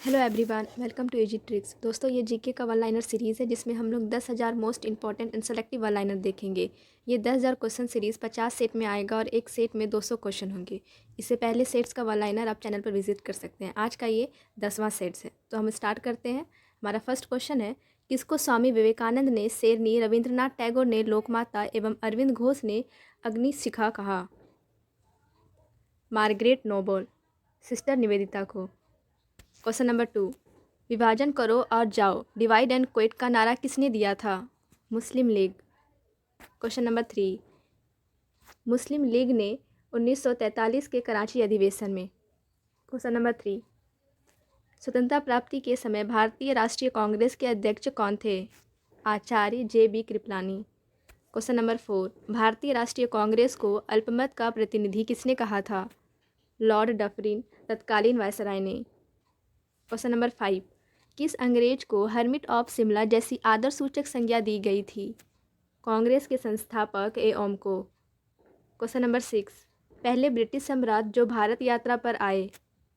Hello everyone, welcome to easy tricks. दोस्तों, ये GK का वन लाइनर सीरीज़ है जिसमें हम लोग 10,000 most important and selective one liner देखेंगे। ये 10,000 क्वेश्चन सीरीज़ 50 सेट में आएगा और एक सेट में 200 क्वेश्चन होंगे। इससे पहले सेट्स का वन लाइनर आप चैनल पर विजिट कर सकते हैं। आज का ये 10वां सेट्स है, तो हम स्टार्ट करते हैं। हमारा फर्स्ट क्वेश्चन है, किसको स्वामी विवेकानंद ने शेरनी, रविंद्रनाथ टैगोर ने लोकमाता एवं अरविंद घोष ने अग्निशिखा कहा? मार्गरेट नोबल, सिस्टर निवेदिता को। क्वेश्चन नंबर 2, विभाजन करो और जाओ, डिवाइड एंड क्विट का नारा किसने दिया था? मुस्लिम लीग। क्वेश्चन नंबर 3, मुस्लिम लीग ने 1943 के कराची अधिवेशन में। क्वेश्चन नंबर 3, स्वतंत्रता प्राप्ति के समय भारतीय राष्ट्रीय कांग्रेस के अध्यक्ष कौन थे? Acharya JB Kripalani. Question number 4, भारतीय राष्ट्रीय कांग्रेस को अल्पमत का प्रतिनिधि किसने कहा था? लॉर्ड डफरिन, तत्कालीन वायसराय ने। क्वेश्चन नंबर 5, किस अंग्रेज को हर्मिट ऑफ शिमला जैसी आदर्शसूचक संज्ञा दी गई थी? कांग्रेस के संस्थापक ओम को। क्वेश्चन नंबर 6, पहले ब्रिटिश सम्राट जो भारत यात्रा पर आए?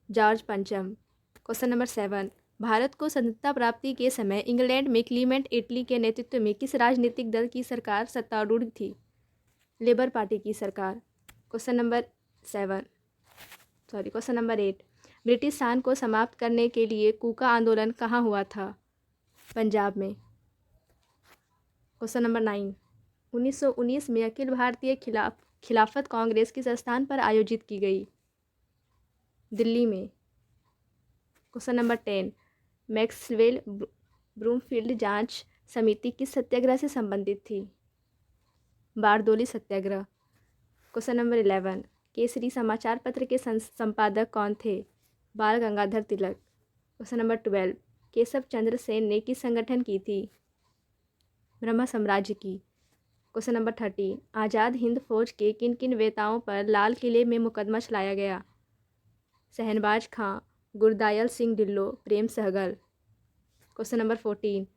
जॉर्ज पंचम। क्वेश्चन नंबर 7, भारत को स्वतंत्रता प्राप्ति के समय इंग्लैंड में क्लीमेंट इटली के नेतृत्व में किस राजनीतिक दल की सरकार सत्तारूढ़ थी? लेबर पार्टी की सरकार। क्वेश्चन नंबर 8, ब्रिटिश शासन को समाप्त करने के लिए कूका आंदोलन कहाँ हुआ था? पंजाब में। क्वेश्चन नंबर 9, 1919 में अखिल भारतीय खिलाफत कांग्रेस किस स्थान पर आयोजित की गई? दिल्ली में। क्वेश्चन नंबर 10, मैक्सवेल ब्रूमफील्ड जांच समिति किस सत्याग्रह से संबंधित थी? बारदोली सत्याग्रह। क्वेश्चन नंबर 11, केसरी समाचार पत्र के संपादक कौन थे? बाल गंगाधर तिलक। क्वेश्चन नंबर 12, केशव चंद्र सेन ने किस संगठन की थी? ब्रह्म साम्राज्य की। क्वेश्चन नंबर 13, आज़ाद हिंद फौज के किन किन नेताओं पर लाल किले में मुकदमा चलाया गया? Shahnawaz Khan, Gurdayal Singh Dhillon, Prem Sahgal. Question number 14,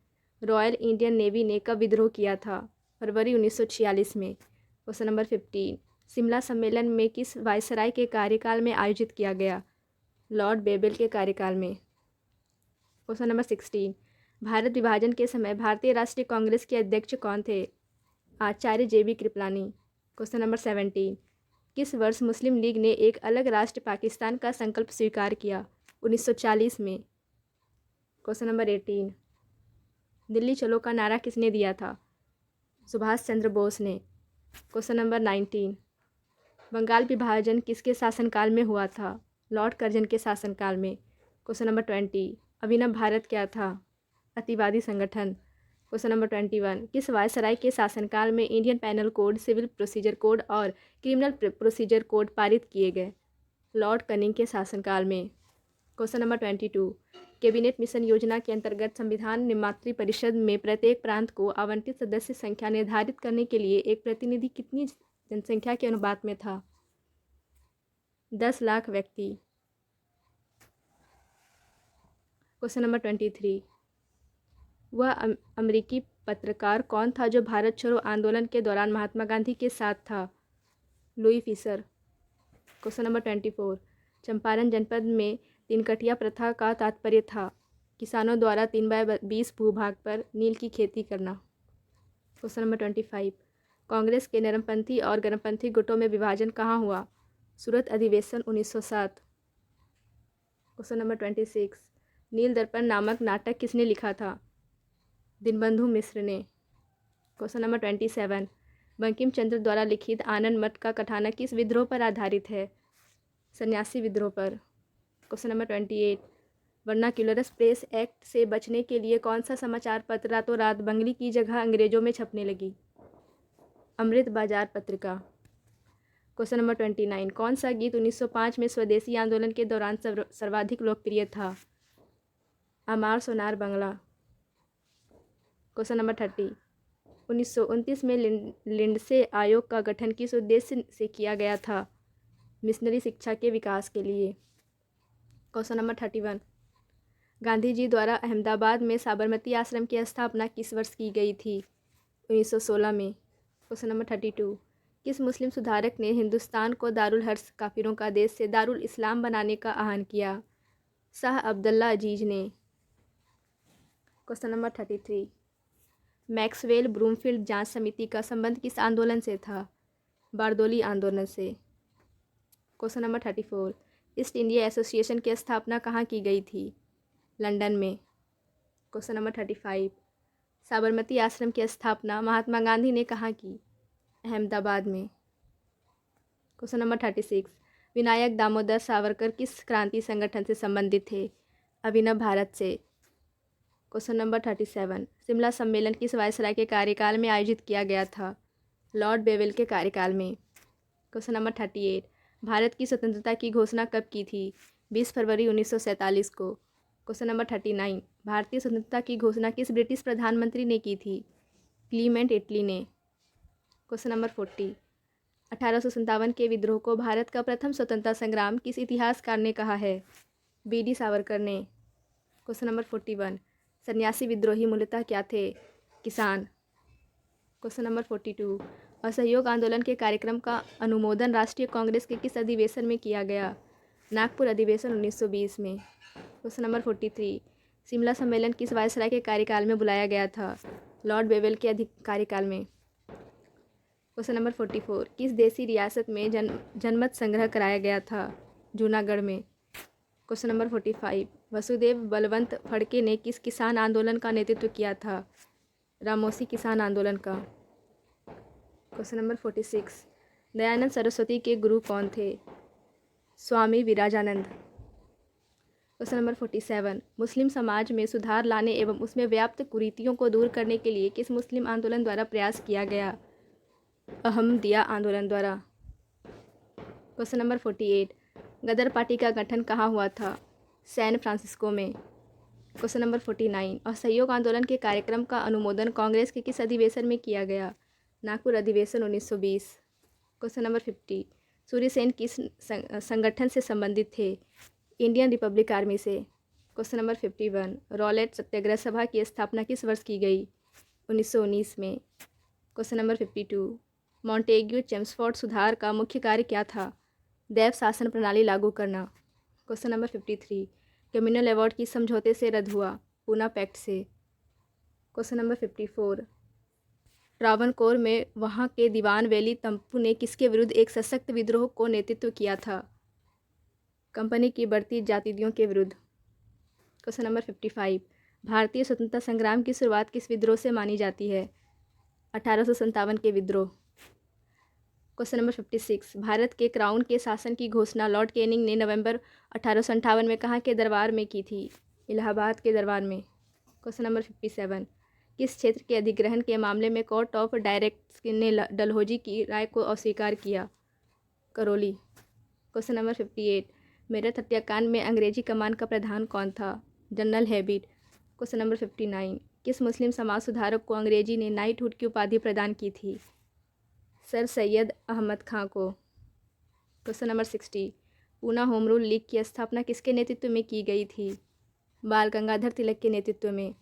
Royal Indian Navy ने कब विद्रोह किया था? फरवरी 1946 में। क्वेश्चन नंबर 15, शिमला सम्मेलन में किस वायसराय के कार्यकाल में आयोजित किया गया? लॉर्ड बेबल के कार्यकाल में। क्वेश्चन नंबर 16, भारत विभाजन के समय भारतीय राष्ट्रीय कांग्रेस के अध्यक्ष कौन थे? Acharya JB Kripalani. Question number 17, किस वर्ष मुस्लिम लीग ने एक अलग राष्ट्र पाकिस्तान का संकल्प स्वीकार किया? 1940 में। क्वेश्चन नंबर 18, दिल्ली चलो का नारा किसने दिया था? सुभाष चंद्र बोस ने। क्वेश्चन नंबर 19, बंगाल विभाजन किसके शासनकाल में हुआ था? लॉर्ड कर्जन के शासनकाल में। क्वेश्चन नंबर 20, अभिनव भारत क्या था? अतिवादी संगठन। क्वेश्चन नंबर 21, किस वायसराय के शासनकाल में Indian penal code, civil procedure code और क्रिमिनल प्रोसीजर कोड पारित किए गए? लॉर्ड कनिंग के शासनकाल में। क्वेश्चन नंबर 22, कैबिनेट मिशन योजना के अंतर्गत संविधान निर्मात्री परिषद में प्रत्येक प्रांत को आवंटित सदस्य संख्या निर्धारित करने के लिए एक प्रतिनिधि कितनी जनसंख्या के अनुपात में था? 10 लाख व्यक्ति। क्वेश्चन नंबर 23, वह अमेरिकी पत्रकार कौन था जो भारत छोड़ो आंदोलन के दौरान महात्मा गांधी के साथ था? Louis Fischer. Question number 24, Champaran जनपद में तिनकटिया प्रथा का तात्पर्य था? किसानों द्वारा 3/20 भूभाग पर नील की खेती करना। क्वेश्चन नंबर 25, कांग्रेस के नरमपंथी और गरमपंथी गुटों में विभाजन कहाँ हुआ? सूरत अधिवेशन 1907। क्वेश्चन नंबर 26, नील दर्पण नामक नाटक किसने लिखा था? दीनबंधु मिश्र ने। क्वेश्चन नंबर 27, बंकिम चंद्र द्वारा लिखित आनंद मठ का कथानक किस विद्रोह पर आधारित है? सन्यासी विद्रोह पर। Question number 28, vernacular press act से बचने के लिए कौन सा समाचार पत्र रातों रात बंगली की जगह अंग्रेजों में छपने लगी? अमृत बाजार पत्रिका। क्वेश्चन नंबर 29, कौन सा गीत 1905 में स्वदेशी आंदोलन के दौरान सर्वाधिक लोकप्रिय था? अमार सोनार बंगला। क्वेश्चन नंबर 30, 1929 में लिंडसे आयोग का गठन किस उद्देश्य से किया गया था? मिशनरी शिक्षा के विकास के लिए। क्वेश्चन नंबर 31, गांधी जी द्वारा अहमदाबाद में साबरमती आश्रम की स्थापना किस वर्ष की गई थी? 1916 में। क्वेश्चन नंबर 32, किस मुस्लिम सुधारक ने हिंदुस्तान को दारुल हर्ष काफिरों का देश से दारुल इस्लाम बनाने का आह्वान किया? शाह अब्दुल्ला अजीज ने। क्वेश्चन नंबर 33, मैक्सवेल ब्रूमफील्ड जांच समिति का संबंध किस आंदोलन से था? बारदोली आंदोलन से। Question number 34, east India association की स्थापना कहाँ की गई थी? लंदन में। क्वेश्चन नंबर 35, साबरमती आश्रम की स्थापना महात्मा गांधी ने कहाँ की? अहमदाबाद में। क्वेश्चन नंबर 36, विनायक दामोदर सावरकर किस क्रांति संगठन से संबंधित थे? अभिनव भारत से। क्वेश्चन नंबर 37, शिमला सम्मेलन किस वायसराय के कार्यकाल में आयोजित किया गया था? लॉर्ड बेवेल के कार्यकाल में। क्वेश्चन नंबर 38, भारत की स्वतंत्रता की घोषणा कब की थी? 20 फरवरी 1947 को। क्वेश्चन नंबर 39, भारतीय स्वतंत्रता की घोषणा किस ब्रिटिश प्रधानमंत्री ने की थी? क्लीमेंट इटली ने। क्वेश्चन नंबर 40, 1857 के विद्रोह को भारत का प्रथम स्वतंत्रता संग्राम किस इतिहासकार ने कहा है? बी.डी. सावरकर ने। क्वेश्चन नंबर 41, सन्यासी विद्रोही मूलतः क्या थे? किसान। क्वेश्चन नंबर 42, असहयोग आंदोलन के कार्यक्रम का अनुमोदन राष्ट्रीय कांग्रेस के किस अधिवेशन में किया गया? नागपुर अधिवेशन 1920 में। क्वेश्चन नंबर 43, शिमला सम्मेलन किस वायसराय के कार्यकाल में बुलाया गया था? लॉर्ड बेवेल के कार्यकाल में। क्वेश्चन नंबर 44, किस देसी रियासत में जनमत संग्रह कराया गया था? जूनागढ़ में। क्वेश्चन नंबर 45, वसुदेव बलवंत फड़के ने किस किसान आंदोलन का नेतृत्व किया था? रामोसी किसान आंदोलन का। क्वेश्चन नंबर 46, दयानंद सरस्वती के गुरु कौन थे? स्वामी विराजानंद। क्वेश्चन नंबर 47, मुस्लिम समाज में सुधार लाने एवं उसमें व्याप्त कुरीतियों को दूर करने के लिए किस मुस्लिम आंदोलन द्वारा प्रयास किया गया? अहमदिया आंदोलन द्वारा। क्वेश्चन नंबर 48, गदर पार्टी का गठन कहाँ हुआ था? सैन फ्रांसिस्को में। क्वेश्चन नंबर 49, असहयोग आंदोलन के कार्यक्रम का अनुमोदन कांग्रेस के किस अधिवेशन में किया गया? नागपुर अधिवेशन 1920। क्वेश्चन नंबर 50, सूर्य सेन किस संगठन से संबंधित थे? इंडियन रिपब्लिक आर्मी से। क्वेश्चन नंबर 51, रॉलेट सत्याग्रह सभा की स्थापना किस वर्ष की गई? 1919 में। क्वेश्चन नंबर 52, मॉन्टेग्यू चेम्सफोर्ड सुधार का मुख्य कार्य क्या था? दैव शासन प्रणाली लागू करना। क्वेश्चन नंबर 53, कम्युनल अवार्ड किस समझौते से रद्द हुआ? पूना पैक्ट से। क्वेश्चन नंबर 54, ट्रावनकोर में वहाँ के दीवान वेली तम्पू ने किसके विरुद्ध एक सशक्त विद्रोह को नेतृत्व किया था? कंपनी की बढ़ती जातियों के विरुद्ध। क्वेश्चन नंबर 55, भारतीय स्वतंत्रता संग्राम की शुरुआत किस विद्रोह से मानी जाती है? 1857 के विद्रोह। क्वेश्चन नंबर 56, भारत के क्राउन के शासन की घोषणा लॉर्ड कैनिंग ने नवंबर 1858 में कहाँ के दरबार में की थी? इलाहाबाद के दरबार में। क्वेश्चन नंबर 57, किस क्षेत्र के अधिग्रहण के मामले में कोर्ट ऑफ डायरेक्ट्स ने डलहौजी की राय को अस्वीकार किया? करौली। क्वेश्चन नंबर 58, मेरठ हत्याकांड में अंग्रेजी कमान का प्रधान कौन था? General habit. क्वेश्चन नंबर 59, किस मुस्लिम समाज सुधारक को अंग्रेजी ने नाइटहुड की उपाधि प्रदान की थी? सर सैयद अहमद खां को। Question number 60, Poona home rule league की स्थापना किसके नेतृत्व में की गई थी? बाल गंगाधर तिलक के नेतृत्व में।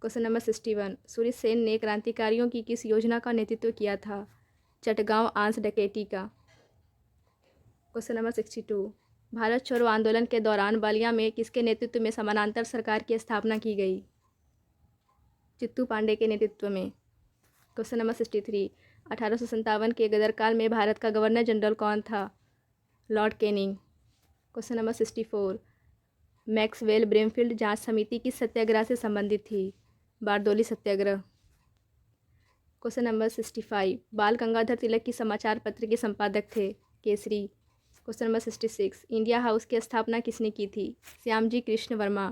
क्वेश्चन नंबर 61, सूर्य सेन ने क्रांतिकारियों की किस योजना का नेतृत्व किया था? चटगांव आंस डकैती का। क्वेश्चन नंबर 62, भारत छोड़ो आंदोलन के दौरान बलिया में किसके नेतृत्व में समानांतर सरकार की स्थापना की गई? चित्तू पांडे के नेतृत्व में। क्वेश्चन नंबर 63, 1857 के गदरकाल में भारत का गवर्नर जनरल कौन था? Lord Canning. Question number 64, Maxwell Broomfield जांच समिति किस सत्याग्रह से संबंधित थी? बारदोली सत्याग्रह। क्वेश्चन नंबर 65, बाल गंगाधर तिलक की समाचार पत्र के संपादक थे? Kesari. Question number 66, India house की स्थापना किसने की थी? श्यामजी कृष्ण वर्मा।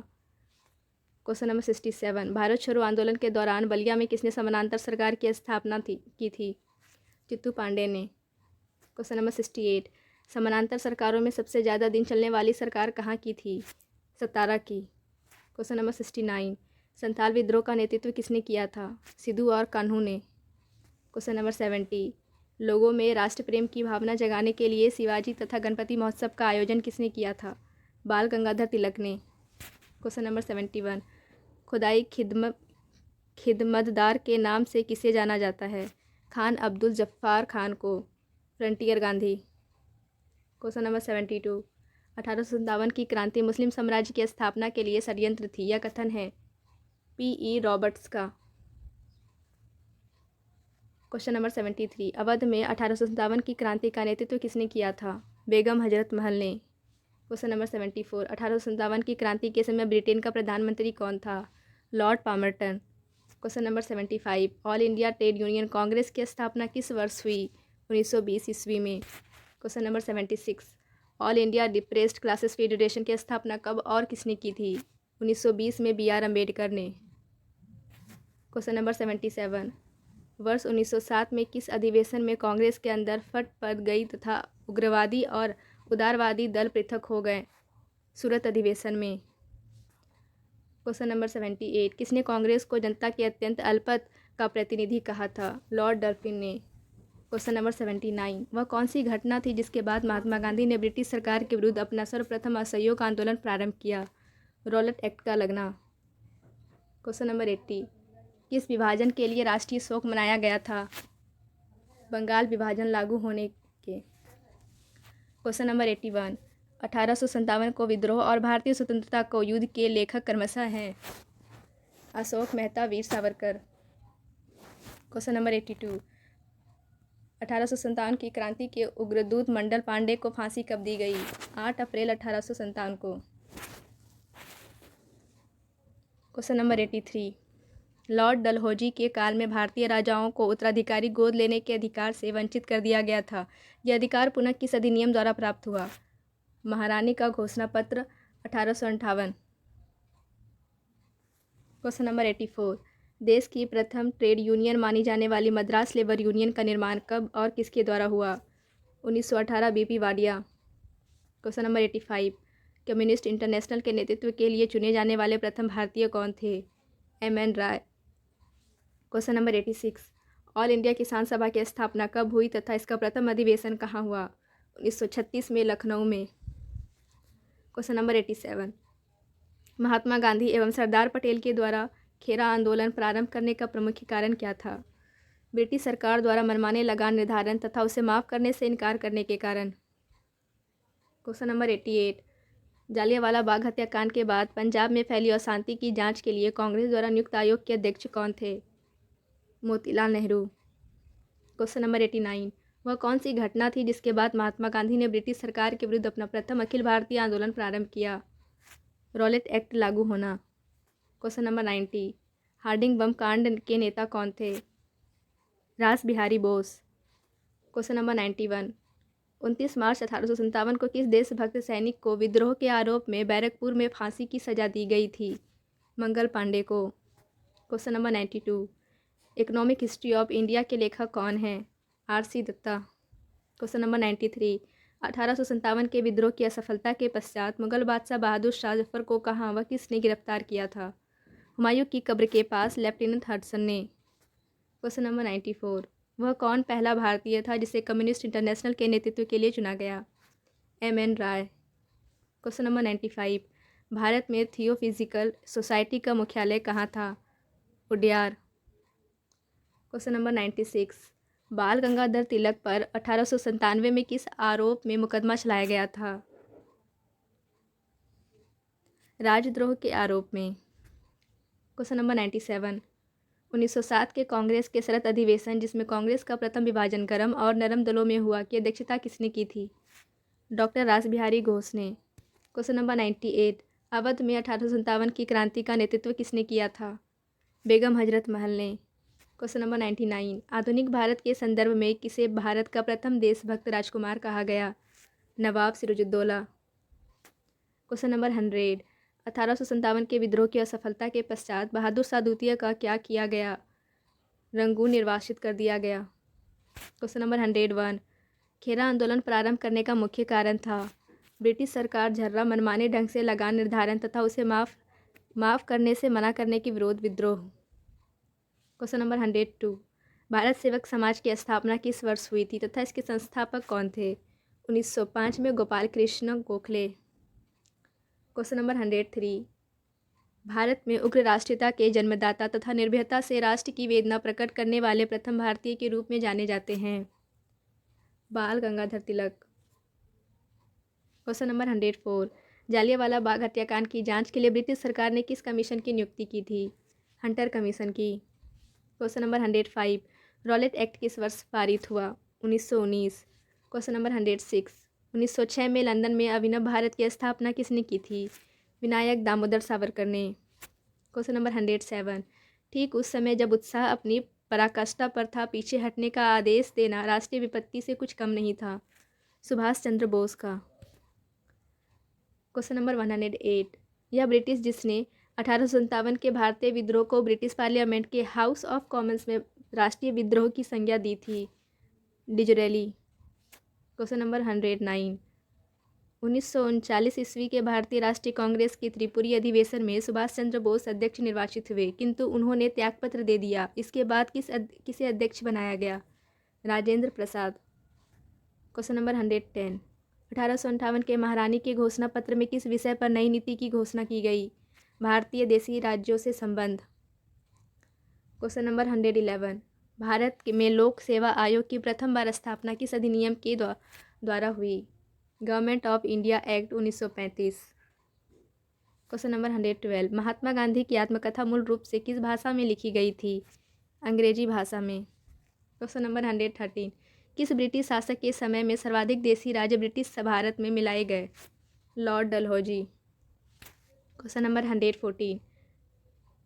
क्वेश्चन नंबर 67, भारत छोड़ो आंदोलन के दौरान बलिया में किसने समानांतर सरकार की स्थापना की थी? चित्तू पांडे ने। क्वेश्चन नंबर 68, समानांतर सरकारों में सबसे ज़्यादा दिन चलने वाली सरकार कहाँ की थी? सतारा की। क्वेश्चन नंबर 69, संथाल विद्रोह का नेतृत्व किसने किया था? सिद्धू और कान्हू ने। क्वेश्चन नंबर 70, लोगों में राष्ट्र प्रेम की भावना जगाने के लिए शिवाजी तथा गणपति महोत्सव का आयोजन किसने किया था? बाल गंगाधर तिलक ने। क्वेश्चन नंबर 71, खुदाई खिदमतदार के नाम से किसे जाना जाता है? खान अब्दुल जफ़ार खान को। फ्रंटियर गांधी। क्वेश्चन नंबर 72, 1857 की क्रांति मुस्लिम साम्राज्य की स्थापना के लिए षड्यंत्र थी, यह कथन है P.E. रॉबर्ट्स का। क्वेश्चन नंबर 73, अवध में 1857 की क्रांति का नेतृत्व किसने किया था? बेगम हजरत महल ने। क्वेश्चन नंबर 74, 1857 की क्रांति के समय ब्रिटेन का प्रधानमंत्री कौन था? Lord Palmerston. Question number 75, All India Trade Union Congress की स्थापना किस वर्ष हुई? 1920 ईस्वी में। Question number 76, All India Depressed Classes Federation की स्थापना कब और किसने की थी? 1920 में B.R. अम्बेडकर ने। क्वेश्चन नंबर 77, वर्ष 1907 में किस अधिवेशन में कांग्रेस के अंदर फट पड़ गई तथा उग्रवादी और उदारवादी दल पृथक हो गए? सूरत अधिवेशन में। क्वेश्चन नंबर 78, किसने कांग्रेस को जनता के अत्यंत अल्पमत का प्रतिनिधि कहा था? लॉर्ड डर्पिन ने। क्वेश्चन नंबर 79, वह कौन सी घटना थी जिसके बाद महात्मा गांधी ने ब्रिटिश सरकार के विरुद्ध अपना सर्वप्रथम असहयोग आंदोलन प्रारंभ किया? रॉलेट एक्ट का लगना। क्वेश्चन नंबर 80, किस विभाजन के लिए राष्ट्रीय शोक मनाया गया था? बंगाल विभाजन लागू होने के। क्वेश्चन नंबर 81, 1857 को विद्रोह और भारतीय स्वतंत्रता को युद्ध के लेखक क्रमशः हैं? अशोक मेहता, वीर सावरकर। क्वेश्चन नंबर 82, 1857 की क्रांति के उग्रदूत मंडल पांडे को फांसी कब दी गई? 8 अप्रैल 1857 को। क्वेश्चन नंबर 83, लॉर्ड डलहौजी के काल में भारतीय राजाओं को उत्तराधिकारी गोद लेने के अधिकार से वंचित कर दिया गया था। यह अधिकार पुनः किस अधिनियम द्वारा प्राप्त हुआ? महारानी का घोषणा पत्र 1858। क्वेश्चन नंबर 84, देश की प्रथम ट्रेड यूनियन मानी जाने वाली मद्रास लेबर यूनियन का निर्माण कब और किसके द्वारा हुआ? 1918 B.P. Wadia. Question number 85, communist international के नेतृत्व के लिए चुने जाने वाले प्रथम भारतीय कौन थे? M.N. राय। क्वेश्चन नंबर 86, ऑल इंडिया किसान सभा की स्थापना कब हुई तथा इसका प्रथम अधिवेशन कहाँ हुआ? 1936 में लखनऊ में। क्वेश्चन नंबर 87, महात्मा गांधी एवं सरदार पटेल के द्वारा खेरा आंदोलन प्रारंभ करने का प्रमुख कारण क्या था? ब्रिटिश सरकार द्वारा मनमाने लगान निर्धारण तथा उसे माफ़ करने से इनकार करने के कारण। क्वेश्चन नंबर 88, जालियांवाला बाग हत्याकांड के बाद पंजाब में फैली अशांति की जांच के लिए कांग्रेस द्वारा नियुक्त आयोग के अध्यक्ष कौन थे? मोतीलाल नेहरू। क्वेश्चन नंबर 89, वह कौन सी घटना थी जिसके बाद महात्मा गांधी ने ब्रिटिश सरकार के विरुद्ध अपना प्रथम अखिल भारतीय आंदोलन प्रारंभ किया? रॉलेट एक्ट लागू होना। क्वेश्चन नंबर 90, हार्डिंग बम कांड के नेता कौन थे? रास बिहारी बोस। क्वेश्चन नंबर 91, 29 मार्च 1857 को किस देशभक्त सैनिक को विद्रोह के आरोप में बैरकपुर में फांसी की सजा दी गई थी? मंगल पांडे को। Question number 92, economic history of India के लेखक कौन हैं? R.C. दत्ता। क्वेश्चन नंबर 93, 1857 के विद्रोह की असफलता के पश्चात मुगल बादशाह बहादुर शाह जफर को कहाँ व किसने गिरफ्तार किया था? हुमायूं की कब्र के पास लेफ्टिनेंट हडसन ने। क्वेश्चन नंबर 94, वह कौन पहला भारतीय था जिसे कम्युनिस्ट इंटरनेशनल के नेतृत्व के लिए चुना गया? M.N. राय। क्वेश्चन नंबर 95, भारत में थियोफिजिकल सोसाइटी का मुख्यालय कहाँ था? उडियार। क्वेश्चन नंबर 96, बाल गंगाधर तिलक पर 1897 में किस आरोप में मुकदमा चलाया गया था? राजद्रोह के आरोप में। क्वेश्चन नंबर 97, 1907 के कांग्रेस के शरद अधिवेशन जिसमें कांग्रेस का प्रथम विभाजन गर्म और नरम दलों में हुआ की अध्यक्षता किसने की थी? डॉक्टर रास बिहारी घोष ने। क्वेश्चन नंबर 98, अवध में 1857 की क्रांति का नेतृत्व किसने किया था? बेगम हजरत महल ने। क्वेश्चन नंबर 99, आधुनिक भारत के संदर्भ में किसे भारत का प्रथम देशभक्त राजकुमार कहा गया? नवाब सिराजुद्दौला। क्वेश्चन नंबर 100, 1857 के विद्रोह की असफलता के पश्चात बहादुर शाह द्वितीय का क्या किया गया? रंगून निर्वासित कर दिया गया। क्वेश्चन नंबर 101, खेरा आंदोलन प्रारंभ करने का मुख्य कारण था? ब्रिटिश सरकार झर्रा मनमाने ढंग से लगान निर्धारण तथा उसे माफ़ करने से मना करने की विरोध विद्रोह। क्वेश्चन नंबर 102, भारत सेवक समाज की स्थापना किस वर्ष हुई थी तथा इसके संस्थापक कौन थे? 1905 में गोपाल कृष्ण गोखले। क्वेश्चन नंबर 103, भारत में उग्र राष्ट्रीयता के जन्मदाता तथा निर्भयता से राष्ट्र की वेदना प्रकट करने वाले प्रथम भारतीय के रूप में जाने जाते हैं? बाल गंगाधर तिलक। क्वेश्चन नंबर 104, जालियांवाला बाग हत्याकांड की जांच के लिए ब्रिटिश सरकार ने किस कमीशन की नियुक्ति की थी? हंटर कमीशन की। क्वेश्चन नंबर 105, रॉलेट एक्ट किस वर्ष पारित हुआ? 1919। क्वेश्चन नंबर 106, 1906 में लंदन में अभिनव भारत की स्थापना किसने की थी? विनायक दामोदर सावरकर ने। क्वेश्चन नंबर 107, ठीक उस समय जब उत्साह अपनी पराकाष्ठा पर था, पीछे हटने का आदेश देना राष्ट्रीय विपत्ति से कुछ कम नहीं था। सुभाष चंद्र बोस का। क्वेश्चन नंबर 108, यह ब्रिटिश जिसने 1857 के भारतीय विद्रोह को ब्रिटिश पार्लियामेंट के हाउस ऑफ कॉमन्स में राष्ट्रीय विद्रोह की संज्ञा दी थी? डिजरेली। क्वेश्चन नंबर 109, 1939 ईस्वी के भारतीय राष्ट्रीय कांग्रेस के त्रिपुरी अधिवेशन में सुभाष चंद्र बोस अध्यक्ष निर्वाचित हुए, किंतु उन्होंने त्यागपत्र दे दिया। इसके बाद किसे अध्यक्ष बनाया गया? राजेंद्र प्रसाद। क्वेश्चन नंबर 110, 1858 के महारानी के घोषणा पत्र में किस विषय पर नई नीति की घोषणा की गई? भारतीय देशी राज्यों से संबंध। क्वेश्चन नंबर 111, भारत में लोक सेवा आयोग की प्रथम बार स्थापना किस अधिनियम के द्वारा हुई? Government of India act 1935। Question number 112, Mahatma Gandhi की आत्मकथा मूल रूप से किस भाषा में लिखी गई थी? अंग्रेजी भाषा में। क्वेश्चन नंबर 113, किस ब्रिटिश शासक के समय में सर्वाधिक देशी राज्य ब्रिटिश भारत में मिलाए गए? लॉर्ड डलहौजी। क्वेश्चन नंबर 114,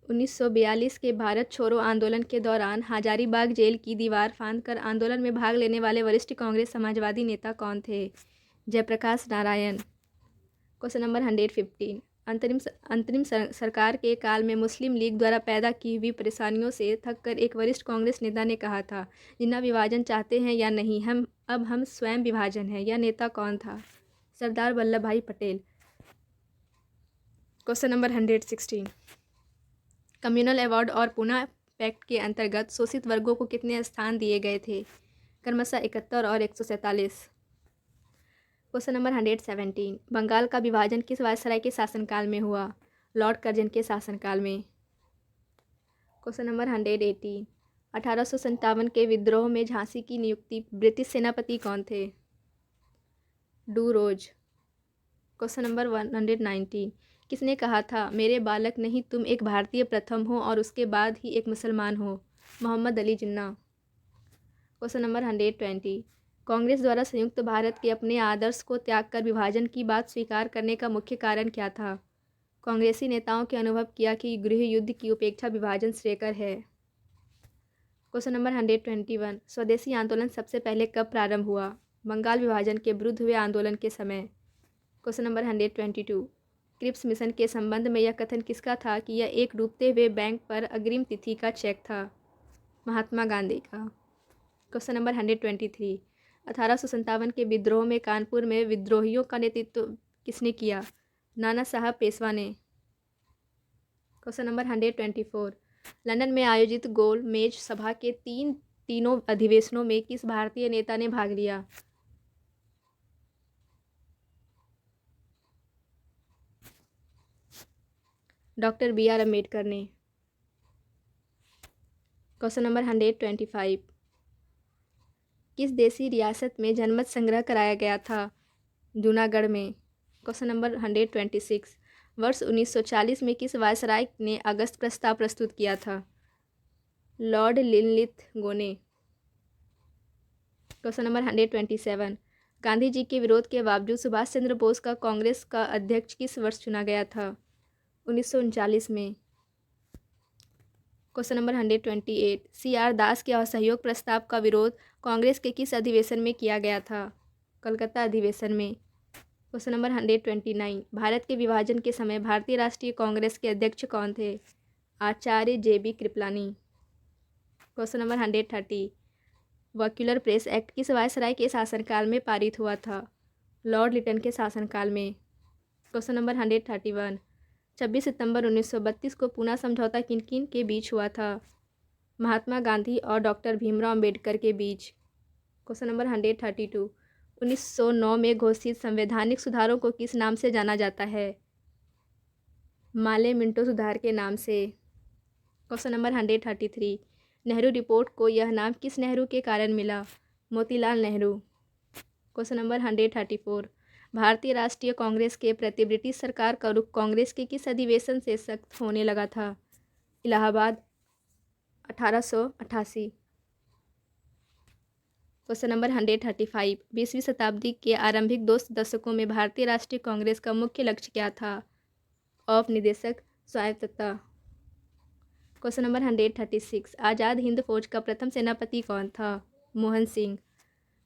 1942 के भारत छोड़ो आंदोलन के दौरान हजारीबाग जेल की दीवार फांदकर आंदोलन में भाग लेने वाले वरिष्ठ कांग्रेस समाजवादी नेता कौन थे? जयप्रकाश नारायण। क्वेश्चन नंबर 115, अंतरिम सरकार के काल में मुस्लिम लीग द्वारा पैदा की हुई परेशानियों से थककर एक वरिष्ठ कांग्रेस नेता ने कहा था, जिन्ना विभाजन चाहते हैं या नहीं, हम स्वयं विभाजन है। यह नेता कौन था? सरदार वल्लभ भाई Patel. Question number 116, communal award और पुणे पैक्ट के अंतर्गत शोषित वर्गों को कितने स्थान दिए गए थे? क्रमशः 71 और 147। क्वेश्चन नंबर 117, बंगाल का विभाजन किस वायसराय के शासनकाल में हुआ? लॉर्ड कर्जन के शासनकाल में। क्वेश्चन नंबर 118, 1857 के विद्रोह में झांसी की नियुक्ति ब्रिटिश सेनापति कौन थे? Do rose. क्वेश्चन नंबर 119, किसने कहा था, मेरे बालक नहीं तुम एक भारतीय प्रथम हो और उसके बाद ही एक मुसलमान हो? मोहम्मद अली जिन्ना। क्वेश्चन नंबर 120, कांग्रेस द्वारा संयुक्त भारत के अपने आदर्श को त्याग कर विभाजन की बात स्वीकार करने का मुख्य कारण क्या था? कांग्रेसी नेताओं के अनुभव किया कि गृह युद्ध की उपेक्षा विभाजन श्रेयकर है। क्वेश्चन नंबर 121, स्वदेशी आंदोलन सबसे पहले कब प्रारंभ हुआ? बंगाल विभाजन के विरुद्ध हुए आंदोलन के समय। क्वेश्चन नंबर 122, क्रिप्स मिशन के संबंध में यह कथन किसका था कि यह एक डूबते हुए बैंक पर अग्रिम तिथि का चेक था? महात्मा गांधी का। क्वेश्चन नंबर 123, 1857 के विद्रोह में कानपुर में विद्रोहियों का नेतृत्व किसने किया? नाना साहब पेशवा ने। क्वेश्चन नंबर 124, लंदन में आयोजित गोल मेज सभा के तीनों अधिवेशनों में किस भारतीय नेता ने भाग लिया? डॉक्टर BR अम्बेडकर ने। क्वेश्चन नंबर 125, किस देसी रियासत में जनमत संग्रह कराया गया था? जूनागढ़ में। क्वेश्चन नंबर 126, वर्ष 1940 में किस वायसराय ने अगस्त प्रस्ताव प्रस्तुत किया था? Lord लिनलिथ गोने। Question number 127, Gandhi ji के विरोध के बावजूद सुभाष चंद्र बोस का कांग्रेस का अध्यक्ष किस वर्ष चुना गया था? 1939 में। क्वेश्चन नंबर 128, CR दास के असहयोग प्रस्ताव का विरोध कांग्रेस के किस अधिवेशन में किया गया था? कलकत्ता अधिवेशन में। क्वेश्चन नंबर 129, भारत के विभाजन के समय भारतीय राष्ट्रीय कांग्रेस के अध्यक्ष कौन थे? Acharya JB Kripalani. Question number 130, Vernacular Press Act किस वायसराय के शासनकाल में पारित हुआ था? लॉर्ड लिटन के शासनकाल में। क्वेश्चन नंबर 131, 26 सितंबर 1932 को पूना समझौता किन किन के बीच हुआ था? महात्मा गांधी और डॉक्टर भीमराव अम्बेडकर के बीच। क्वेश्चन नंबर 132, 1909 में घोषित संवैधानिक सुधारों को किस नाम से जाना जाता है? माले मिंटो सुधार के नाम से। क्वेश्चन नंबर 133, नेहरू रिपोर्ट को यह नाम किस नेहरू के कारण मिला? मोतीलाल नेहरू। क्वेश्चन नंबर 134, भारतीय राष्ट्रीय कांग्रेस के प्रति ब्रिटिश सरकार का रुख कांग्रेस के किस अधिवेशन से सख्त होने लगा था? इलाहाबाद 1888। Question number 135। 20वीं शताब्दी के आरंभिक 2 दशकों में भारतीय राष्ट्रीय कांग्रेस का मुख्य लक्ष्य क्या था? औपनिवेशिक स्वायत्तता। Question number 136। आज़ाद हिंद फौज का प्रथम सेनापति कौन था? Mohan Singh.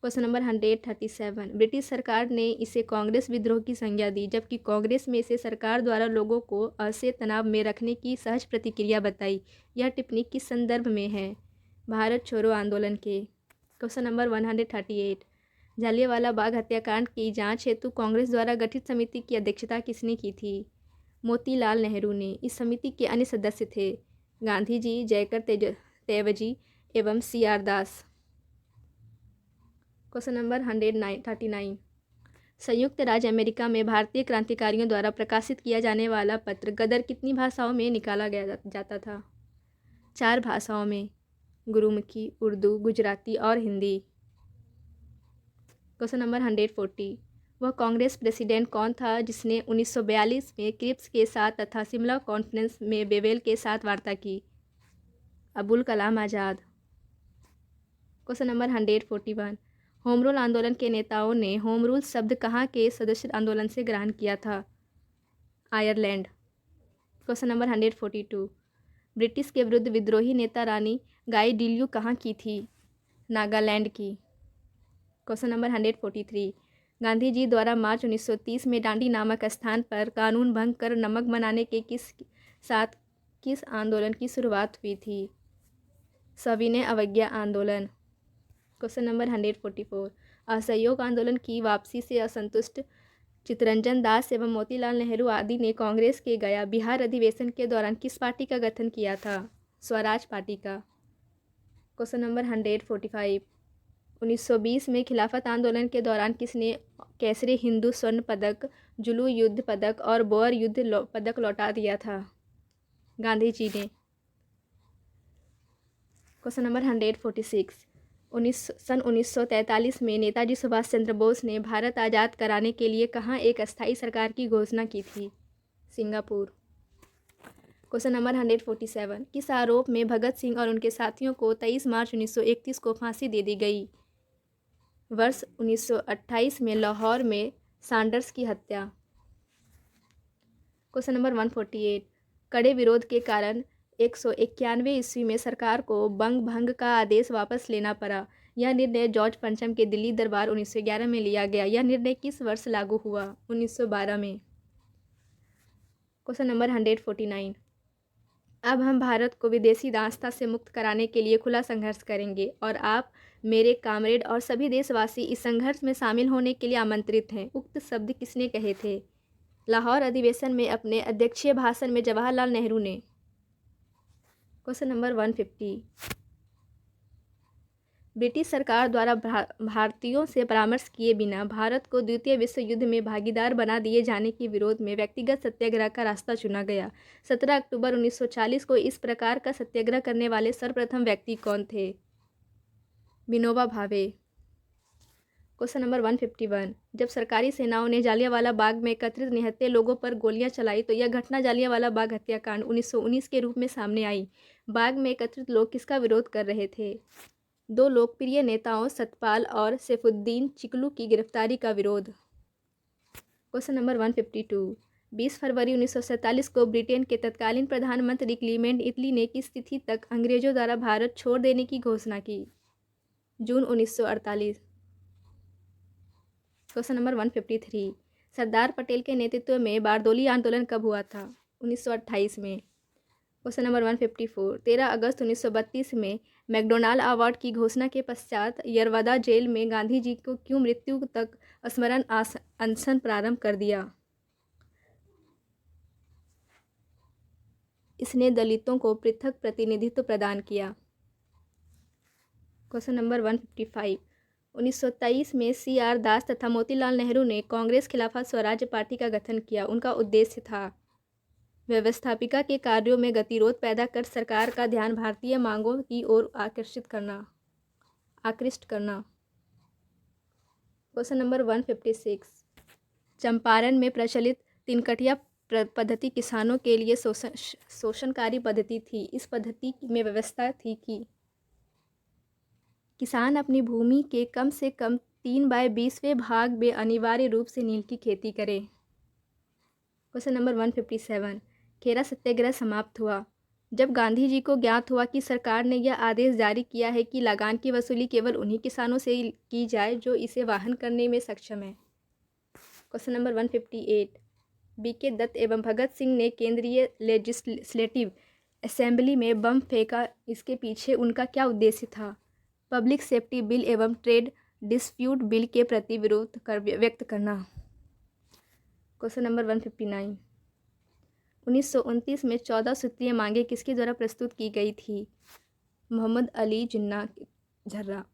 Question number 137। British सरकार ने इसे कांग्रेस विद्रोह की संज्ञा दी, जबकि कांग्रेस में इसे सरकार द्वारा लोगों को असे तनाव में रखने की सहज प्रतिक्रिया बताई। यह टिप्पणी किस संदर्भ में है? भारत छोड़ो आंदोलन के। Question number 138। जालियांवाला बाग हत्याकांड की जांच हेतु कांग्रेस द्वारा गठित समिति की अध्यक्षता किसने की थी? मोतीलाल नेहरू ने। इस समिति के अन्य सदस्य थे गांधी जी, जयकर तेवजी एवं CR दास। Question number 139। संयुक्त राज्य अमेरिका में भारतीय क्रांतिकारियों द्वारा प्रकाशित किया जाने वाला पत्र गदर कितनी भाषाओं में निकाला जाता था? 4 भाषाओं में, गुरुमुखी, उर्दू, गुजराती और हिंदी। Question number 140। वह कांग्रेस प्रेसिडेंट कौन था जिसने 1942 में क्रिप्स के साथ तथा शिमला कॉन्फ्रेंस में बेवेल के साथ वार्ता की? Abul Kalam Azad. Question number 141। Home rule आंदोलन के नेताओं ने होम रूल शब्द कहाँ के सदस्य आंदोलन से ग्रहण किया था? आयरलैंड। Question number 142। ब्रिटिश के विरुद्ध विद्रोही नेता रानी गाइडिल्यू कहाँ की थी? नागालैंड की। Question number 143। गांधी जी द्वारा मार्च 1930 में डांडी नामक स्थान पर कानून भंग कर नमक बनाने के साथ किस आंदोलन की शुरुआत हुई थी? सविनय अवज्ञा आंदोलन। Question number 144। असहयोग आंदोलन की वापसी से असंतुष्ट चित्तरंजन दास एवं मोतीलाल नेहरू आदि ने कांग्रेस के गया बिहार अधिवेशन के दौरान किस पार्टी का गठन किया था? स्वराज पार्टी का। Question number 145। 1920 में खिलाफत आंदोलन के दौरान किसने केसरी हिंदू स्वर्ण पदक, जुलू युद्ध पदक और बोअर युद्ध पदक लौटा दिया था? गांधी जी ने। Question number 146। सन 1943 में नेताजी सुभाष चंद्र बोस ने भारत आज़ाद कराने के लिए कहाँ एक अस्थायी सरकार की घोषणा की थी? सिंगापुर। Question number 147। किस आरोप में भगत सिंह और उनके साथियों को 23 मार्च 1931 को फांसी दे दी गई? वर्ष 1928 में लाहौर में सैंडर्स की हत्या। Question number 148। कड़े विरोध के कारण 191 ईस्वी में सरकार को बंग भंग का आदेश वापस लेना पड़ा। यह निर्णय जॉर्ज पंचम के दिल्ली दरबार 1911 में लिया गया। यह निर्णय किस वर्ष लागू हुआ? 1912 में। Question number 149। अब हम भारत को विदेशी दासता से मुक्त कराने के लिए खुला संघर्ष करेंगे और आप मेरे कामरेड और सभी देशवासी इस संघर्ष में शामिल होने के लिए आमंत्रित हैं। उक्त शब्द किसने कहे थे? लाहौर अधिवेशन में अपने अध्यक्षीय भाषण में जवाहरलाल नेहरू ने। Question number 150। ब्रिटिश सरकार द्वारा भारतीयों से परामर्श किए बिना भारत को द्वितीय विश्व युद्ध में भागीदार बना दिए जाने के विरोध में व्यक्तिगत सत्याग्रह का रास्ता चुना गया। 17 अक्टूबर 1940 को इस प्रकार का सत्याग्रह करने वाले सर्वप्रथम व्यक्ति कौन थे? विनोबा भावे। Question number 151। जब सरकारी सेनाओं ने जालियांवाला बाग में एकत्रित निहत्थे लोगों पर गोलियां चलाई तो यह घटना जालियांवाला बाग हत्याकांड 1919 के रूप में सामने आई। बाग में एकत्रित लोग किसका विरोध कर रहे थे? 2 लोकप्रिय नेताओं सतपाल और सैफुद्दीन चिकलू की गिरफ्तारी का विरोध। Question number 152। 20 फरवरी 1947 को ब्रिटेन के तत्कालीन प्रधानमंत्री क्लीमेंट इटली ने किस तिथि तक अंग्रेजों द्वारा भारत छोड़ देने की घोषणा की? जून 1948। Question number 153। सरदार पटेल के नेतृत्व में बारदोली आंदोलन कब हुआ था? 1928 में। Question number 154। 13 अगस्त 1932 में मैकडोनाल्ड अवार्ड की घोषणा के पश्चात यरवदा जेल में गांधी जी को क्यों मृत्यु तक स्मरण अनशन प्रारंभ कर दिया? इसने दलितों को पृथक प्रतिनिधित्व प्रदान किया। Question number 155। 1923 में CR दास तथा मोतीलाल नेहरू ने कांग्रेस खिलाफत स्वराज पार्टी का गठन किया। उनका उद्देश्य था व्यवस्थापिका के कार्यों में गतिरोध पैदा कर सरकार का ध्यान भारतीय मांगों की ओर आकृष्ट करना। Question number 156। चंपारण में प्रचलित तिनकटिया पद्धति किसानों के लिए शोषणकारी पद्धति थी। इस पद्धति में व्यवस्था थी कि किसान अपनी भूमि के कम से कम 3/20वें भाग में अनिवार्य रूप से नील की खेती करें। क्वेश्चन नंबर 157, खेरा सत्याग्रह समाप्त हुआ जब गांधी जी को ज्ञात हुआ कि सरकार ने यह आदेश जारी किया है कि लगान की वसूली केवल उन्हीं किसानों से की जाए जो इसे वहन करने में सक्षम है। क्वेश्चन नंबर 158, बीके दत्त एवं भगत सिंह ने केंद्रीय लेजिस्लेटिव असेंबली में बम फेंका, इसके पीछे उनका क्या उद्देश्य था? पब्लिक सेफ्टी बिल एवं ट्रेड डिस्प्यूट बिल के प्रति विरोध व्यक्त करना। क्वेश्चन नंबर 159, 1929 में 14 सूत्रीय मांगे किसके द्वारा प्रस्तुत की गई थी? मोहम्मद अली जिन्ना झर्रा।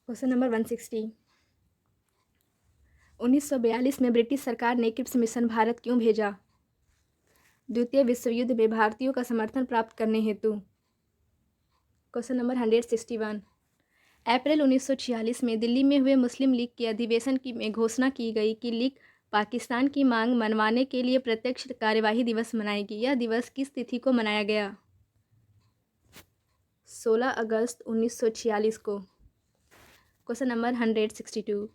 क्वेश्चन नंबर 160, 1942 में ब्रिटिश सरकार ने क्रिप्स मिशन भारत क्यों भेजा? द्वितीय विश्व युद्ध में भारतीयों का समर्थन प्राप्त करने हेतु। क्वेश्चन नंबर 161, अप्रैल 1946 में दिल्ली में हुए मुस्लिम लीग के अधिवेशन में घोषणा की गई कि लीग पाकिस्तान की मांग मनवाने के लिए प्रत्यक्ष कार्यवाही दिवस मनाएगी। यह दिवस किस तिथि को मनाया गया? 16 अगस्त 1946 को। क्वेश्चन नंबर 162,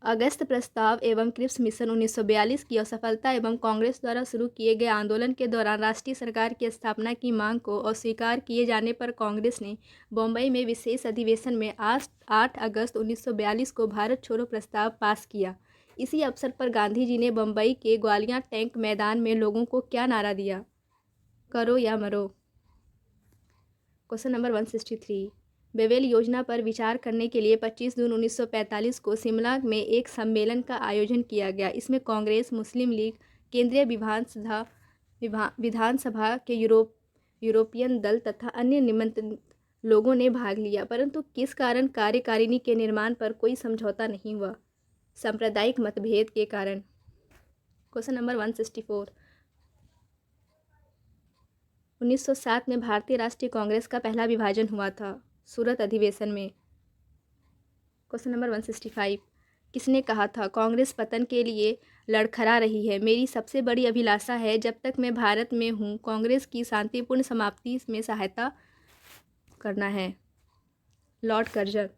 अगस्त प्रस्ताव एवं क्रिप्स मिशन 1942 की असफलता एवं कांग्रेस द्वारा शुरू किए गए आंदोलन के दौरान राष्ट्रीय सरकार की स्थापना की मांग को अस्वीकार किए जाने पर कांग्रेस ने बम्बई में विशेष अधिवेशन में 8 अगस्त 1942 को भारत छोड़ो प्रस्ताव पास किया। इसी अवसर पर गांधी जी ने बम्बई के ग्वालियर टैंक मैदान में लोगों को क्या नारा दिया? करो या मरो। क्वेश्चन नंबर 163, बेवेल योजना पर विचार करने के लिए 25 जून 1945 को शिमला में एक सम्मेलन का आयोजन किया गया। इसमें कांग्रेस, मुस्लिम लीग, केंद्रीय विधानसभा के यूरोपियन दल तथा अन्य निमंत्रित लोगों ने भाग लिया, परंतु किस कारण कार्यकारिणी के निर्माण पर कोई समझौता नहीं हुआ? सांप्रदायिक मतभेद के कारण। क्वेश्चन नंबर 164, 1907 में भारतीय राष्ट्रीय कांग्रेस का पहला विभाजन हुआ था, सूरत अधिवेशन में। क्वेश्चन नंबर 165, किसने कहा था कांग्रेस पतन के लिए लड़खड़ा रही है? मेरी सबसे बड़ी अभिलाषा है जब तक मैं भारत में हूँ कांग्रेस की शांतिपूर्ण समाप्ति में सहायता करना है, लॉर्ड कर्जन।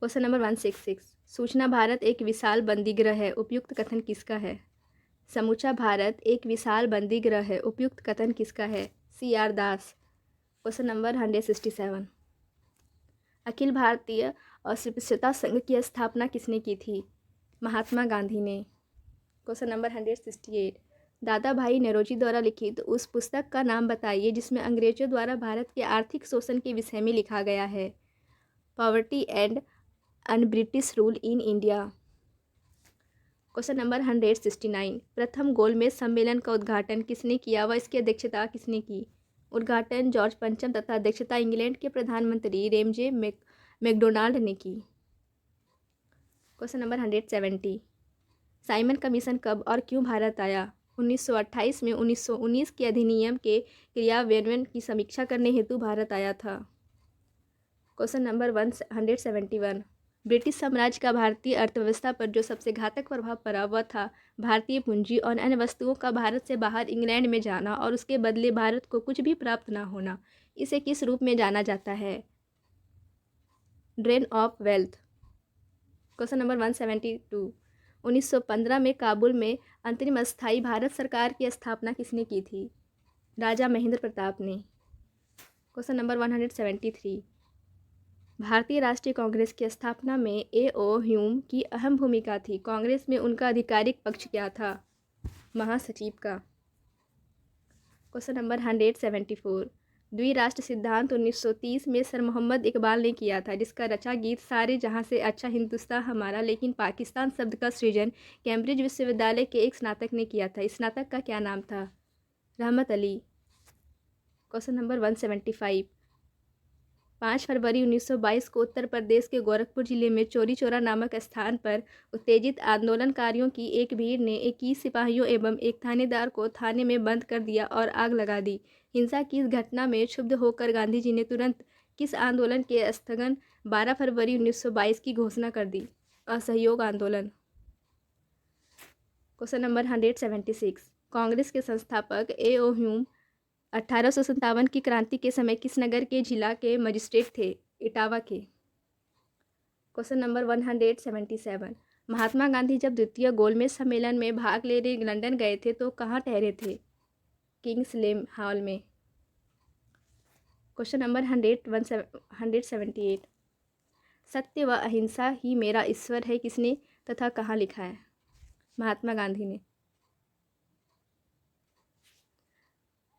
क्वेश्चन नंबर 166, सूचना भारत एक विशाल बंदीगृह है, उपयुक्त कथन किसका है? समूचा भारत एक विशाल बंदीगृह है, उपयुक्त कथन किसका है? CR दास। क्वेश्चन नंबर 167, अखिल भारतीय अस्पृश्यता संघ की स्थापना किसने की थी? महात्मा गांधी ने। क्वेश्चन नंबर 168, दादा भाई नौरोजी द्वारा लिखित उस पुस्तक का नाम बताइए जिसमें अंग्रेजों द्वारा भारत के आर्थिक शोषण के विषय में लिखा गया है। Poverty and un-British rule in India. Question number 169, प्रथम गोलमेज सम्मेलन का उद्घाटन किसने किया व इसकी अध्यक्षता किसने की? उद्घाटन जॉर्ज पंचम तथा अध्यक्षता इंग्लैंड के प्रधानमंत्री रेमजे मैकडोनाल्ड ने की। क्वेश्चन नंबर 170, साइमन कमीशन कब और क्यों भारत आया? 1928 में 1919 के अधिनियम के क्रियान्वयन की समीक्षा करने हेतु भारत आया था। क्वेश्चन नंबर 171, ब्रिटिश साम्राज्य का भारतीय अर्थव्यवस्था पर जो सबसे घातक प्रभाव पड़ा वह था भारतीय पूंजी और अन्य वस्तुओं का भारत से बाहर इंग्लैंड में जाना और उसके बदले भारत को कुछ भी प्राप्त न होना। इसे किस रूप में जाना जाता है? Drain of wealth. Question number 172, 1915 में काबुल में अंतरिम अस्थायी भारत सरकार की स्थापना किसने की थी? राजा महेंद्र प्रताप ने। क्वेश्चन नंबर 173, भारतीय राष्ट्रीय कांग्रेस की स्थापना में A.O. ह्यूम की अहम भूमिका थी। कांग्रेस में उनका आधिकारिक पक्ष क्या था? महासचिव का। क्वेश्चन नंबर 174, द्विराष्ट्र सिद्धांत 1930 में सर मोहम्मद इकबाल ने किया था, जिसका रचा गीत सारे जहां से अच्छा हिंदुस्तान हमारा लेकिन पाकिस्तान शब्द का सृजन कैम्ब्रिज विश्वविद्यालय के एक स्नातक ने किया था। इस स्नातक का क्या नाम था? रहमत अली। क्वेश्चन नंबर 175, 5 फरवरी 1922 को उत्तर प्रदेश के गोरखपुर जिले में चौरी चौरा नामक स्थान पर उत्तेजित आंदोलनकारियों की एक भीड़ ने 21 सिपाहियों एवं एक थानेदार को थाने में बंद कर दिया और आग लगा दी। हिंसा की इस घटना में क्षुब्ध होकर गांधी जी ने तुरंत किस आंदोलन के स्थगन 12 फरवरी 1922 की घोषणा कर दी? असहयोग आंदोलन। क्वेश्चन नंबर 176, कांग्रेस के संस्थापक ए.ओ. ह्यूम 1857 की क्रांति के समय किस नगर के जिला के मजिस्ट्रेट थे? इटावा के। क्वेश्चन नंबर 177, महात्मा गांधी जब द्वितीय गोलमेज सम्मेलन में भाग लेने लंदन गए थे तो कहाँ ठहरे थे? किंग्स लेन हॉल में। क्वेश्चन नंबर 178, सत्य व अहिंसा ही मेरा ईश्वर है किसने तथा कहाँ लिखा है? महात्मा गांधी ने।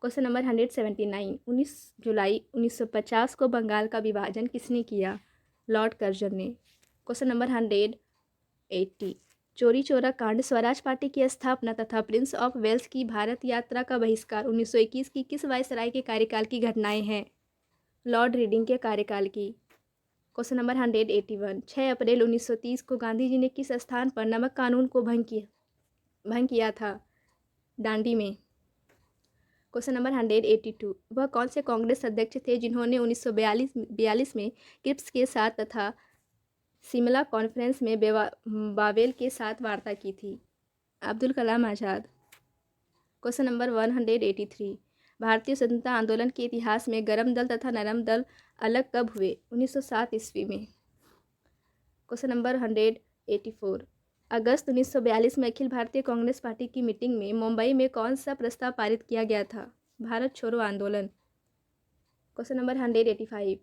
क्वेश्चन नंबर 179, 19 जुलाई 1950 को बंगाल का विभाजन किसने किया? लॉर्ड कर्जन ने। क्वेश्चन नंबर 180, चोरी चोरा कांड स्वराज पार्टी की स्थापना तथा प्रिंस ऑफ वेल्स की भारत यात्रा का बहिष्कार 1921 की किस वायसराय के कार्यकाल की घटनाएं हैं? लॉर्ड रीडिंग के कार्यकाल की। क्वेश्चन नंबर 181, 6 अप्रैल 1930 को गांधी जी ने किस स्थान पर नमक कानून को भंग किया था? दांडी में। क्वेश्चन नंबर 182, वह कौन से कांग्रेस अध्यक्ष थे जिन्होंने 1942 में क्रिप्स के साथ तथा शिमला कॉन्फ्रेंस में बावेल के साथ वार्ता की थी? अब्दुल कलाम आज़ाद। क्वेश्चन नंबर 183, भारतीय स्वतंत्रता आंदोलन के इतिहास में गरम दल तथा नरम दल अलग कब हुए? 1907 ईस्वी में। क्वेश्चन नंबर 184, अगस्त 1942 में अखिल भारतीय कांग्रेस पार्टी की मीटिंग में मुंबई में कौन सा प्रस्ताव पारित किया गया था? भारत छोड़ो आंदोलन। क्वेश्चन नंबर 185,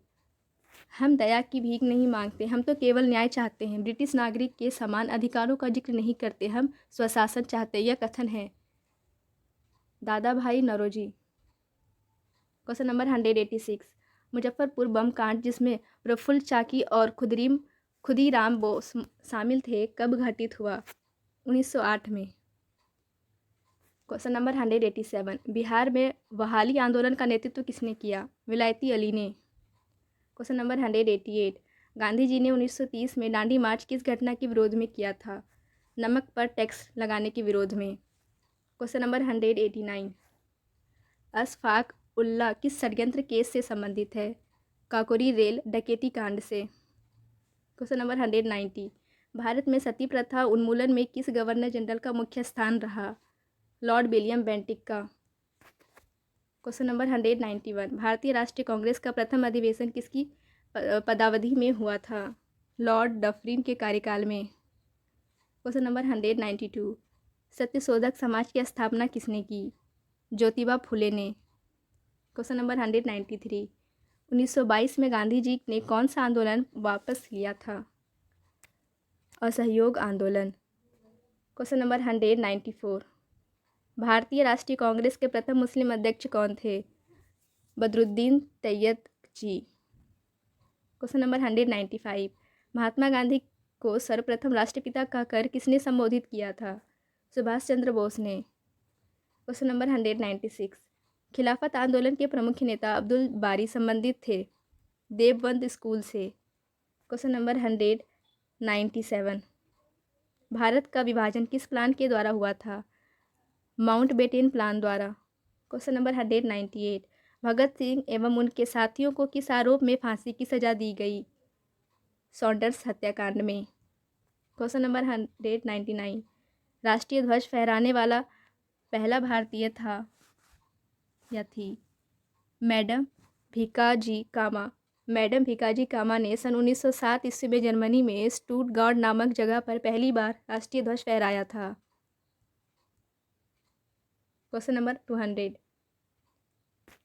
हम दया की भीख नहीं मांगते, हम तो केवल न्याय चाहते हैं, ब्रिटिश नागरिक के समान अधिकारों का जिक्र नहीं करते, हम स्वशासन चाहते, यह कथन है? दादा भाई नौरोजी। क्वेश्चन नंबर 186, मुजफ्फरपुर बम कांड जिसमें प्रफुल्ल चाकी और खुदीराम बोस शामिल थे कब घटित हुआ? 1908 में। क्वेश्चन नंबर 187, बिहार में बहाली आंदोलन का नेतृत्व किसने किया? विलायती अली ने। क्वेश्चन नंबर 188, गांधी जी ने 1930 में दांडी मार्च किस घटना के विरोध में किया था? नमक पर टैक्स लगाने के विरोध में। क्वेश्चन नंबर 189, अशफाक उल्लाह किस षड्यंत्र केस से संबंधित है? काकोरी रेल डकैती कांड से। क्वेश्चन नंबर 190, भारत में सती प्रथा उन्मूलन में किस गवर्नर जनरल का मुख्य स्थान रहा? लॉर्ड विलियम बेंटिक का। क्वेश्चन नंबर 191, भारतीय राष्ट्रीय कांग्रेस का प्रथम अधिवेशन किसकी पदावधि में हुआ था? लॉर्ड डफरिन के कार्यकाल में। क्वेश्चन नंबर 192, सत्यशोधक समाज की स्थापना किसने की? ज्योतिबा फुले ने। क्वेश्चन नंबर 193, 1922 में गांधी जी ने कौन सा आंदोलन वापस लिया था? असहयोग आंदोलन। क्वेश्चन नंबर 194, भारतीय राष्ट्रीय कांग्रेस के प्रथम मुस्लिम अध्यक्ष कौन थे? बदरुद्दीन तैयबजी। क्वेश्चन नंबर 195, महात्मा गांधी को सर्वप्रथम राष्ट्रपिता कहकर किसने संबोधित किया था? सुभाष चंद्र बोस ने। क्वेश्चन नंबर 196, खिलाफत आंदोलन के प्रमुख नेता अब्दुल बारी संबंधित थे देवबंद स्कूल से। क्वेश्चन नंबर 197, भारत का विभाजन किस प्लान के द्वारा हुआ था? माउंटबेटन प्लान द्वारा। क्वेश्चन नंबर 198, भगत सिंह एवं उनके साथियों को किस आरोप में फांसी की सजा दी गई? सॉन्डर्स हत्याकांड में। क्वेश्चन नंबर 199, राष्ट्रीय ध्वज फहराने वाला पहला भारतीय था या थी? मैडम भिकाजी कामा ने सन 1907 ईस्वी में जर्मनी में स्टुटगार्ट नामक जगह पर पहली बार राष्ट्रीय ध्वज फहराया था। क्वेश्चन नंबर 200,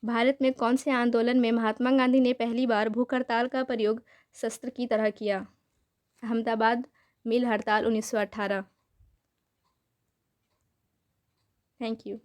भारत में कौन से आंदोलन में महात्मा गांधी ने पहली बार भूख हड़ताल का प्रयोग शस्त्र की तरह किया? अहमदाबाद मिल हड़ताल 1918। Thank you.